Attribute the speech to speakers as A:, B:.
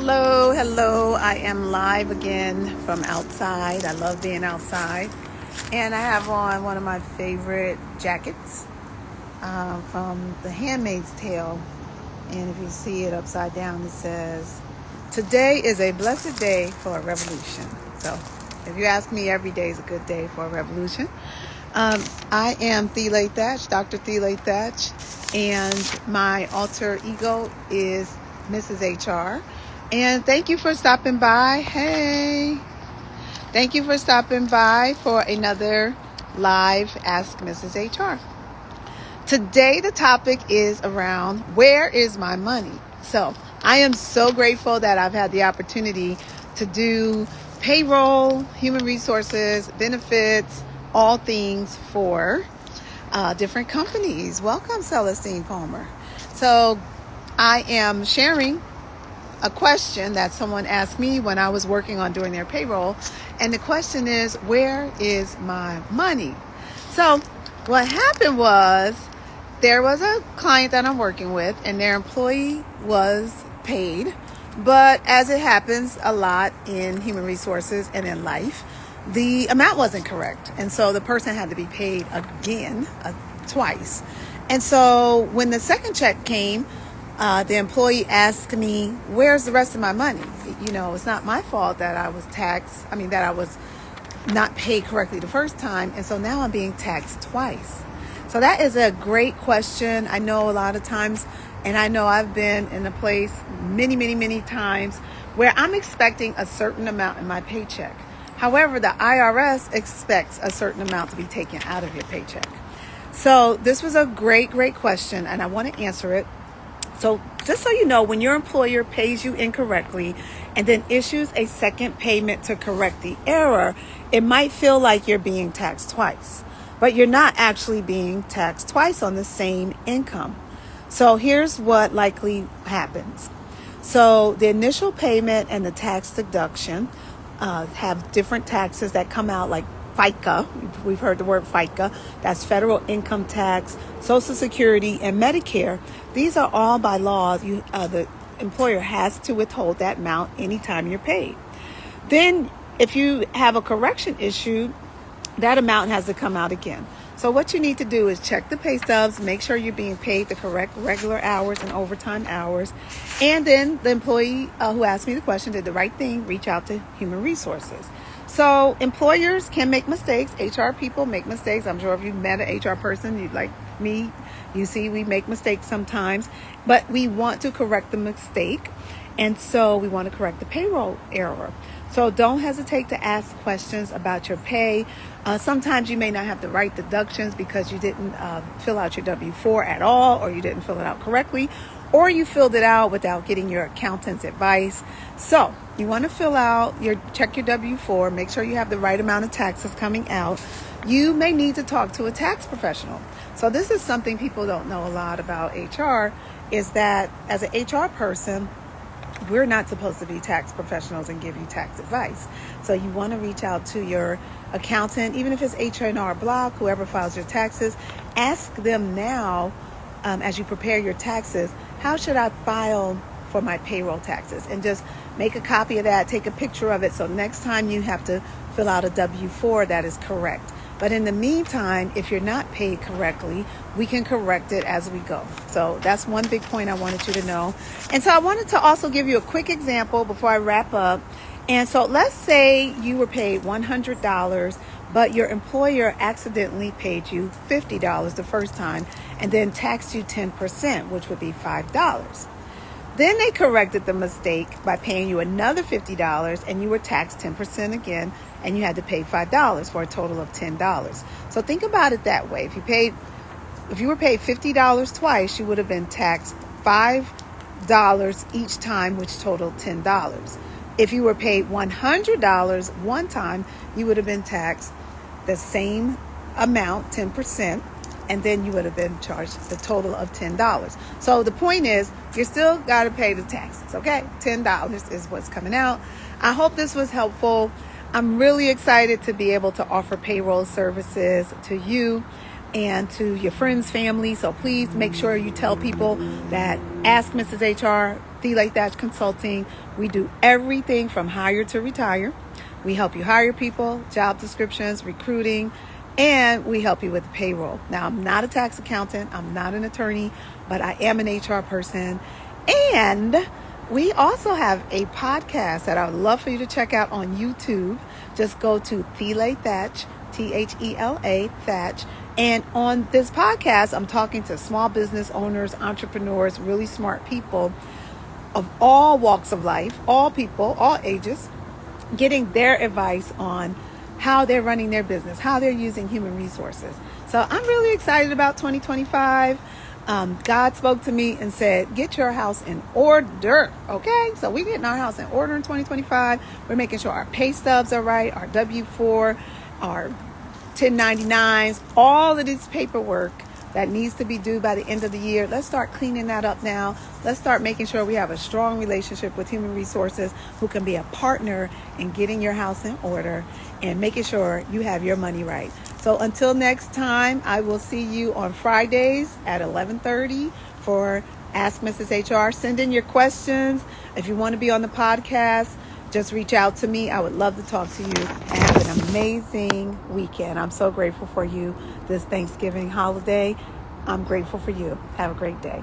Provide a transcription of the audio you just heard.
A: Hello. I am live again from outside. I love being outside. And I have on one of my favorite jackets from The Handmaid's Tale. And if you see it upside down, it says, "Today is a blessed day for a revolution." So if you ask me, every day is a good day for a revolution. I am Thiele Thatch, Dr. Thiele Thatch, and my alter ego is Mrs. HR. And thank you for stopping by. Hey, thank you for stopping by for another live Ask Mrs. HR. Today, the topic is around where is my money? So I am so grateful that I've had the opportunity to do payroll, human resources, benefits, all things for different companies. Welcome, Celestine Palmer. So I am sharing a question that someone asked me when I was working on doing their payroll. And the question is, where is my money? So what happened was, there was a client that I'm working with and their employee was paid. But as it happens a lot in human resources and in life, the amount wasn't correct. And so the person had to be paid again, twice. And so when the second check came, the employee asked me, "Where's the rest of my money?" You know, it's not my fault that I was that I was not paid correctly the first time. And so now I'm being taxed twice. So that is a great question. I know a lot of times, and I know I've been in a place many times where I'm expecting a certain amount in my paycheck. However, the IRS expects a certain amount to be taken out of your paycheck. So this was a great question, and I want to answer it. So just so you know, when your employer pays you incorrectly and then issues a second payment to correct the error, it might feel like you're being taxed twice, but you're not actually being taxed twice on the same income. So here's what likely happens. So the initial payment and the tax deduction have different taxes that come out, like FICA. We've heard the word FICA. That's federal income tax, Social Security, and Medicare. These are all by law. The employer has to withhold that amount anytime you're paid. Then if you have a correction issue, that amount has to come out again. So what you need to do is check the pay stubs, make sure you're being paid the correct regular hours and overtime hours. And then the employee who asked me the question did the right thing, reach out to human resources. So employers can make mistakes. HR people make mistakes. I'm sure if you've met an HR person, you like me, you see we make mistakes sometimes, but we want to correct the mistake. And so we want to correct the payroll error. So don't hesitate to ask questions about your pay. Sometimes you may not have the right deductions because you didn't fill out your W-4 at all, or you didn't fill it out correctly, or you filled it out without getting your accountant's advice. So you want to check your W-4, make sure you have the right amount of taxes coming out. You may need to talk to a tax professional. So this is something people don't know a lot about HR, is that as an HR person, we're not supposed to be tax professionals and give you tax advice. So you want to reach out to your accountant, even if it's H&R Block, whoever files your taxes. Ask them now, as you prepare your taxes, how should I file for my payroll taxes? And just make a copy of that, take a picture of it, so next time you have to fill out a W-4, that is correct. But in the meantime, if you're not paid correctly, we can correct it as we go. So that's one big point I wanted you to know. And so I wanted to also give you a quick example before I wrap up. And so let's say you were paid $100, but your employer accidentally paid you $50 the first time and then taxed you 10%, which would be $5. Then they corrected the mistake by paying you another $50 and you were taxed 10% again, and you had to pay $5 for a total of $10. So think about it that way. If you were paid $50 twice, you would have been taxed $5 each time, which totaled $10. If you were paid $100 one time, you would have been taxed the same amount, 10%, and then you would have been charged the total of $10. So the point is, you still got to pay the taxes, okay? $10 is what's coming out. I hope this was helpful. I'm really excited to be able to offer payroll services to you. and to your friends, family. So please make sure you tell people that Ask Mrs. HR, Thiele Thatch Consulting. We do everything from hire to retire. We help you hire people, job descriptions, recruiting, and we help you with payroll. Now, I'm not a tax accountant. I'm not an attorney, but I am an HR person. And we also have a podcast that I would love for you to check out on YouTube. Just go to Thiele Thatch, Thela Thatch. And on this podcast, I'm talking to small business owners, entrepreneurs, really smart people of all walks of life, all people, all ages, getting their advice on how they're running their business, how they're using human resources. So I'm really excited about 2025. God spoke to me and said, get your house in order. Okay, so we're getting our house in order in 2025. We're making sure our pay stubs are right, our W-4, our 1099s, all of this paperwork that needs to be due by the end of the year. Let's start cleaning that up now. Let's start making sure we have a strong relationship with human resources who can be a partner in getting your house in order and making sure you have your money right. So until next time, I will see you on Fridays at 11:30 for Ask Mrs. HR. Send in your questions. If you want to be on the podcast, just reach out to me. I would love to talk to you. And have an amazing weekend. I'm so grateful for you this Thanksgiving holiday. I'm grateful for you. Have a great day.